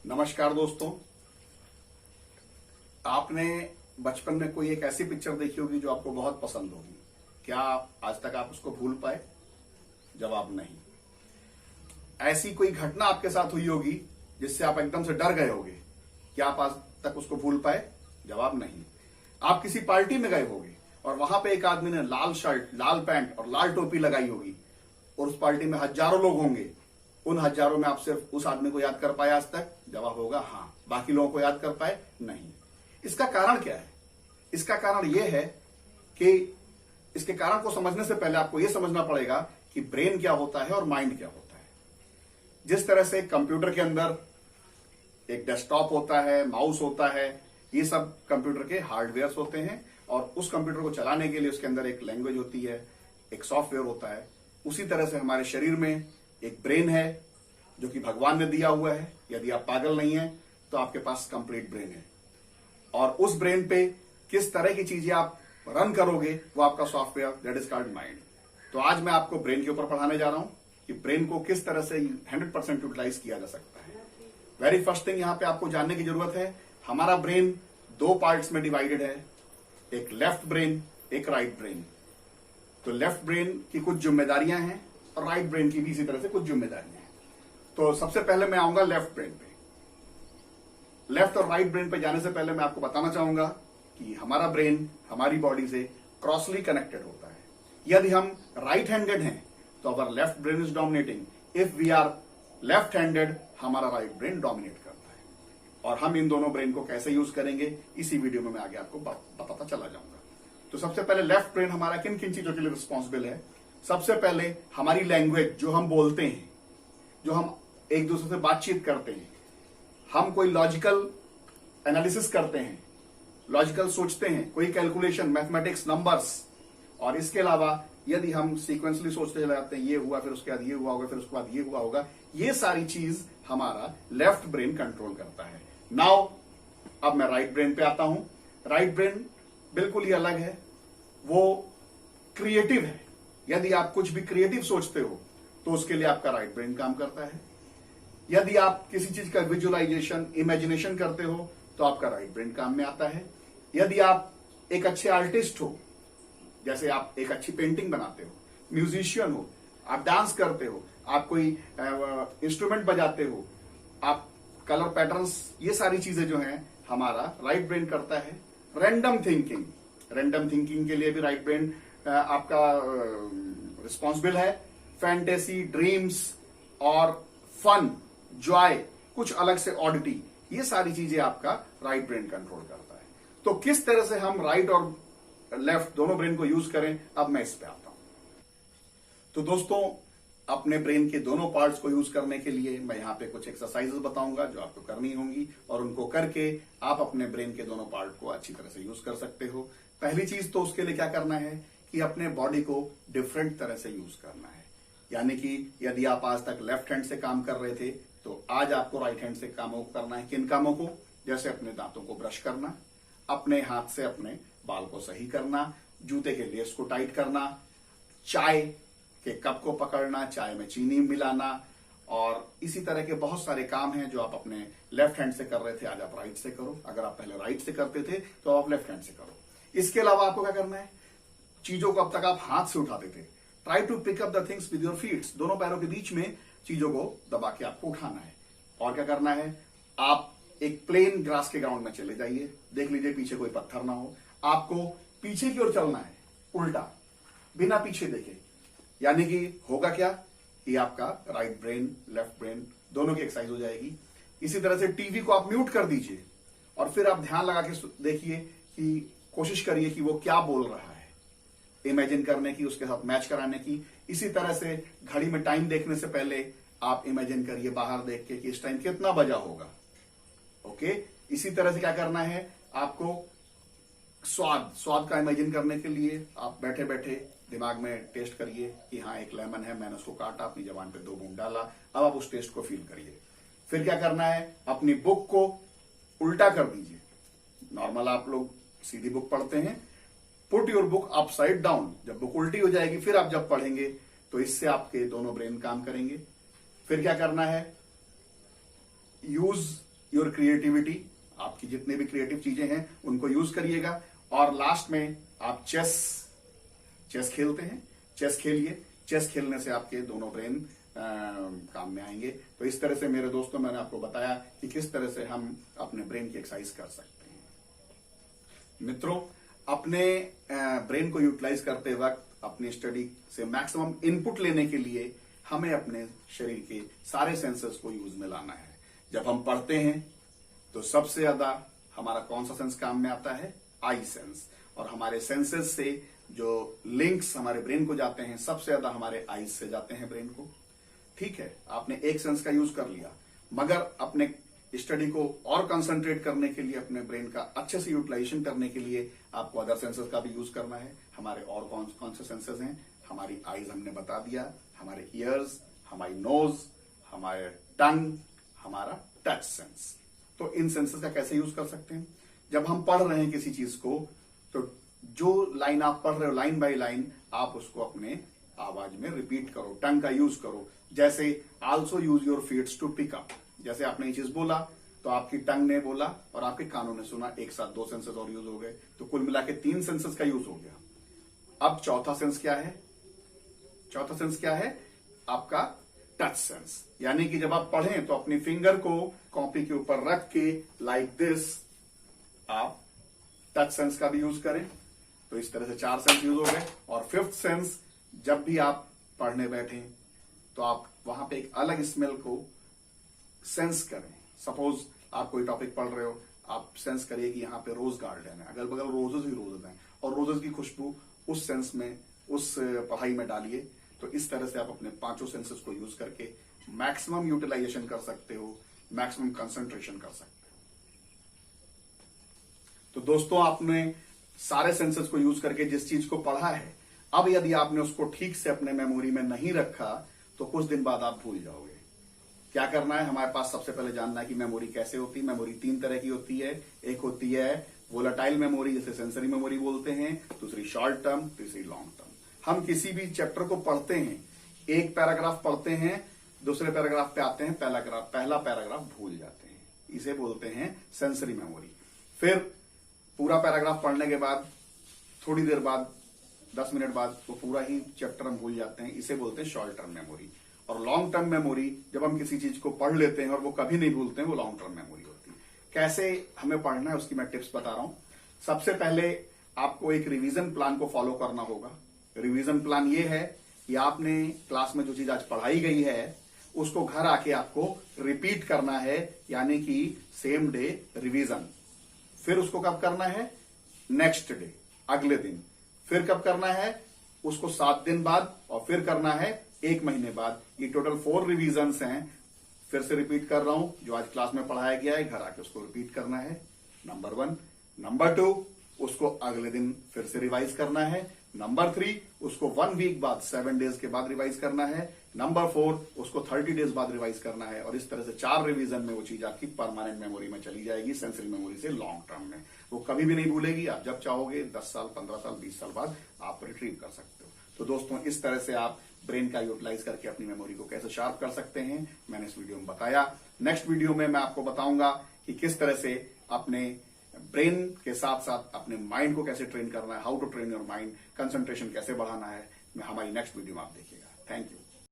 नमस्कार दोस्तों। आपने बचपन में कोई एक ऐसी पिक्चर देखी होगी जो आपको बहुत पसंद होगी। क्या आज तक आप उसको भूल पाए? जवाब नहीं। ऐसी कोई घटना आपके साथ हुई होगी जिससे आप एकदम से डर गए होगे। क्या आप आज तक उसको भूल पाए? जवाब नहीं। आप किसी पार्टी में गए होगे और वहां पे एक आदमी ने लाल शर्ट, लाल पैंट और लाल टोपी लगाई होगी और उस पार्टी में हजारों लोग होंगे। उन हजारों में आप सिर्फ उस आदमी को याद कर पाए आज तक? जवाब होगा हाँ। बाकी लोगों को याद कर पाए? नहीं। इसका कारण क्या है? इसका कारण यह है कि इसके कारण को समझने से पहले आपको यह समझना पड़ेगा कि ब्रेन क्या होता है और माइंड क्या होता है। जिस तरह से कंप्यूटर के अंदर एक डेस्कटॉप होता है, माउस होता है, ये सब कंप्यूटर के हार्डवेयर होते हैं और उस कंप्यूटर को चलाने के लिए उसके अंदर एक लैंग्वेज होती है, एक सॉफ्टवेयर होता है। उसी तरह से हमारे शरीर में एक ब्रेन है जो कि भगवान ने दिया हुआ है। यदि आप पागल नहीं हैं तो आपके पास कंप्लीट ब्रेन है और उस ब्रेन पे किस तरह की चीजें आप रन करोगे वो आपका software, that is called mind. तो आज मैं आपको ब्रेन के ऊपर पढ़ाने जा रहा हूं कि ब्रेन को किस तरह से 100% यूटिलाइज किया जा सकता है। वेरी फर्स्ट थिंग यहां पे आपको जानने की जरूरत है, हमारा ब्रेन दो पार्ट्स में डिवाइडेड है, एक लेफ्ट ब्रेन, एक राइट ब्रेन। तो लेफ्ट ब्रेन की कुछ जिम्मेदारियां हैं और राइट ब्रेन की भी इसी तरह से कुछ जिम्मेदारियां हैं। तो सबसे पहले मैं आऊंगा लेफ्ट ब्रेन पे। लेफ्ट और राइट ब्रेन पे जाने से पहले मैं आपको बताना चाहूंगा कि हमारा ब्रेन हमारी बॉडी से क्रॉसली कनेक्टेड होता है। यदि हम राइट हैंडेड हैं तो our left brain is dominating, if we are left handed हमारा राइट ब्रेन डोमिनेट करता है। और हम इन दोनों ब्रेन को कैसे यूज करेंगे इसी वीडियो में मैं आगे आपको बताता चला जाऊंगा। तो सबसे पहले लेफ्ट ब्रेन हमारा किन किन चीजों के लिए रिस्पॉन्सिबल है? सबसे पहले हमारी लैंग्वेज, जो हम बोलते हैं, जो हम एक दूसरे से बातचीत करते हैं, हम कोई लॉजिकल एनालिसिस करते हैं, लॉजिकल सोचते हैं, कोई कैलकुलेशन, मैथमेटिक्स, नंबर्स। और इसके अलावा यदि हम सीक्वेंसली सोचते चले जाते हैं, ये हुआ फिर उसके बाद ये हुआ होगा फिर उसके बाद ये हुआ होगा, ये सारी चीज हमारा लेफ्ट ब्रेन कंट्रोल करता है। नाउ अब मैं राइट ब्रेन पे आता हूं। राइट ब्रेन बिल्कुल ही अलग है, वो क्रिएटिव है। यदि आप कुछ भी क्रिएटिव सोचते हो तो उसके लिए आपका राइट ब्रेन काम करता है। यदि आप किसी चीज का विजुअलाइजेशन, इमेजिनेशन करते हो तो आपका राइट ब्रेन काम में आता है। यदि आप एक अच्छे आर्टिस्ट हो, जैसे आप एक अच्छी पेंटिंग बनाते हो, म्यूजिशियन हो, आप डांस करते हो, आप कोई इंस्ट्रूमेंट बजाते हो, आप कलर पैटर्न्स, ये सारी चीजें जो हैं हमारा राइट ब्रेन करता है। रैंडम थिंकिंग, रैंडम थिंकिंग के लिए भी राइट ब्रेन आपका रिस्पॉन्सिबल है। फैंटेसी, ड्रीम्स और फन, जॉय, कुछ अलग से ऑडिटी, ये सारी चीजें आपका राइट ब्रेन कंट्रोल करता है। तो किस तरह से हम राइट और लेफ्ट दोनों ब्रेन को यूज करें, अब मैं इस पे आता हूं। तो दोस्तों, अपने ब्रेन के दोनों पार्ट्स को यूज करने के लिए मैं यहां पे कुछ एक्सरसाइजेस बताऊंगा जो आपको करनी होंगी और उनको करके आप अपने ब्रेन के दोनों पार्ट को अच्छी तरह से यूज कर सकते हो। पहली चीज तो उसके लिए क्या करना है कि अपने बॉडी को डिफरेंट तरह से यूज करना है। यानी कि यदि आप आज तक लेफ्ट हैंड से काम कर रहे थे तो आज आपको राइट हैंड से कामों को करना है। किन कामों को? जैसे अपने दांतों को ब्रश करना, अपने हाथ से अपने बाल को सही करना, जूते के लेस को टाइट करना, चाय के कप को पकड़ना, चाय में चीनी मिलाना, और इसी तरह के बहुत सारे काम हैं जो आप अपने लेफ्ट हैंड से कर रहे थे, आज आप राइट से करो। अगर आप पहले राइट से करते थे तो आप लेफ्ट हैंड से करो। इसके अलावा आपको क्या करना है? चीजों को अब तक आप हाथ से उठाते थे, try to pick up the things with your feets. दोनों पैरों के बीच में चीजों को दबा के आपको उठाना है। और क्या करना है? आप एक प्लेन ग्रास के ग्राउंड में चले जाइए, देख लीजिए पीछे कोई पत्थर ना हो, आपको पीछे की ओर चलना है, उल्टा, बिना पीछे देखे। यानी कि होगा क्या कि आपका राइट ब्रेन, लेफ्ट ब्रेन दोनों की एक्सरसाइज हो जाएगी। इसी तरह से टीवी को आप म्यूट कर दीजिए और फिर आप ध्यान लगा के देखिए कि कोशिश करिए कि वो क्या बोल रहा है, इमेजिन करने की, उसके साथ मैच कराने की। इसी तरह से घड़ी में टाइम देखने से पहले आप इमेजिन करिए बाहर देख के कि इस टाइम कितना बजा होगा। ओके। इसी तरह से क्या करना है आपको? स्वाद का इमेजिन करने के लिए आप बैठे बैठे दिमाग में टेस्ट करिए कि हाँ एक लेमन है, मैंने उसको काटा, अपनी जबान पे 2 बूंद डाला, अब आप उस टेस्ट को फील करिए। फिर क्या करना है? अपनी बुक को उल्टा कर दीजिए। नॉर्मल आप लोग सीधी बुक पढ़ते हैं, put your book upside down. जब बुक उल्टी हो जाएगी फिर आप जब पढ़ेंगे तो इससे आपके दोनों ब्रेन काम करेंगे। फिर क्या करना है? यूज योर क्रिएटिविटी, आपकी जितने भी क्रिएटिव चीजें हैं उनको यूज करिएगा। और लास्ट में आप चेस खेलते हैं, चेस खेलिए। चेस खेलने से आपके दोनों ब्रेन काम में आएंगे। तो इस तरह से मेरे दोस्तों मैंने आपको बताया कि किस तरह से हम अपने ब्रेन की एक्सरसाइज कर सकते हैं। मित्रों, अपने ब्रेन को यूटिलाइज करते वक्त अपनी स्टडी से मैक्सिमम इनपुट लेने के लिए हमें अपने शरीर के सारे सेंसर्स को यूज में लाना है। जब हम पढ़ते हैं तो सबसे ज्यादा हमारा कौन सा सेंस काम में आता है? I sense. और हमारे सेंसेस से जो लिंक्स हमारे ब्रेन को जाते हैं सबसे ज्यादा हमारे आईज से जाते हैं ब्रेन को। ठीक है, आपने एक सेंस का यूज कर लिया, मगर अपने स्टडी को और कंसंट्रेट करने के लिए, अपने ब्रेन का अच्छे से यूटिलाइजेशन करने के लिए आपको अदर सेंसेस का भी यूज करना है। हमारे और कौन से सेंसेस हैं? हमारी आईज हमने बता दिया, हमारे ईयर्स, हमारी नोज, हमारे टंग, हमारा टच सेंस। तो इन सेंसेस का कैसे यूज कर सकते हैं? जब हम पढ़ रहे हैं किसी चीज को, तो जो लाइन आप पढ़ रहे हो लाइन बाय लाइन आप उसको अपने आवाज में रिपीट करो, टंग का यूज करो। जैसे also use your feets to pick up, जैसे आपने ये चीज बोला तो आपकी टंग ने बोला और आपके कानों ने सुना, एक साथ 2 सेंसेस और यूज हो गए। तो कुल मिला के 3 सेंसेस का यूज हो गया। अब चौथा सेंस क्या है? चौथा सेंस क्या है? आपका टच सेंस। यानी कि जब आप पढ़ें तो अपनी फिंगर को कॉपी के ऊपर रख के लाइक दिस आप टच सेंस का भी यूज करें। तो इस तरह से 4 सेंस यूज हो गए। और 5th सेंस, जब भी आप पढ़ने बैठे तो आप वहां पे एक अलग स्मेल को सेंस करें। सपोज आप कोई टॉपिक पढ़ रहे हो, आप सेंस करिए कि यहाँ पे रोज गार्डन है, अगल बगल रोजेस ही रोजेस हैं, और रोजेस की खुशबू उस सेंस में, उस पढ़ाई में डालिए। तो इस तरह से आप अपने 5 सेंसेस को यूज करके मैक्सिमम यूटिलाइजेशन कर सकते हो, मैक्सिमम कंसंट्रेशन कर सकते हो। तो दोस्तों, आपने सारे सेंसेस को यूज करके जिस चीज को पढ़ा है, अब यदि आपने उसको ठीक से अपने मेमोरी में नहीं रखा तो कुछ दिन बाद आप भूल जाओगे। क्या करना है? हमारे पास सबसे पहले जानना है कि मेमोरी कैसे होती है। मेमोरी 3 तरह की होती है। एक होती है वोलेटाइल मेमोरी, जिसे सेंसरी मेमोरी बोलते हैं, दूसरी शॉर्ट टर्म, तीसरी लॉन्ग टर्म। हम किसी भी चैप्टर को पढ़ते हैं, एक पैराग्राफ पढ़ते हैं, दूसरे पैराग्राफ पे आते हैं, पहला पैराग्राफ भूल जाते हैं, इसे बोलते हैं सेंसरी मेमोरी। फिर पूरा पैराग्राफ पढ़ने के बाद थोड़ी देर बाद, 10 मिनट बाद, वो पूरा ही चैप्टर हम भूल जाते हैं, इसे बोलते हैं शॉर्ट टर्म मेमोरी। और लॉन्ग टर्म मेमोरी, जब हम किसी चीज को पढ़ लेते हैं और वो कभी नहीं भूलते हैं, वो लॉन्ग टर्म मेमोरी होती है। कैसे हमें पढ़ना है उसकी मैं टिप्स बता रहा हूं। सबसे पहले आपको एक रिवीजन प्लान को फॉलो करना होगा। रिवीजन प्लान ये है कि आपने क्लास में जो चीज आज पढ़ाई गई है उसको घर आके आपको रिपीट करना है, यानी कि सेम डे रिवीजन। फिर उसको कब करना है? नेक्स्ट डे, अगले दिन। फिर कब करना है? उसको 7 दिन बाद, और फिर करना है 1 महीने बाद। ये टोटल 4 रिवीजन्स हैं। फिर से रिपीट कर रहा हूं, जो आज क्लास में पढ़ाया गया है घर आके उसको रिपीट करना है, नंबर 1। नंबर 2, उसको अगले दिन फिर से रिवाइज करना है। नंबर 3, उसको 1 वीक बाद, 7 डेज के बाद रिवाइज करना है। नंबर 4, उसको 30 डेज बाद रिवाइज करना है। और इस तरह से 4 रिवीजन में वो चीज आपकी परमानेंट मेमोरी में चली जाएगी, सेंसरी मेमोरी से लॉन्ग टर्म में। वो कभी भी नहीं भूलेगी। आप जब चाहोगे 10 साल, 15 साल, 20 साल बाद आप रिट्रीव कर सकते हो। तो दोस्तों, इस तरह से आप ब्रेन का यूटिलाइज करके अपनी मेमोरी को कैसे शार्प कर सकते हैं, मैंने इस वीडियो में बताया। नेक्स्ट वीडियो में मैं आपको बताऊंगा कि किस तरह से अपने ब्रेन के साथ साथ अपने माइंड को कैसे ट्रेन करना है, how to train your mind, concentration कैसे बढ़ाना है। हमारी नेक्स्ट वीडियो में आप देखिएगा। Thank you.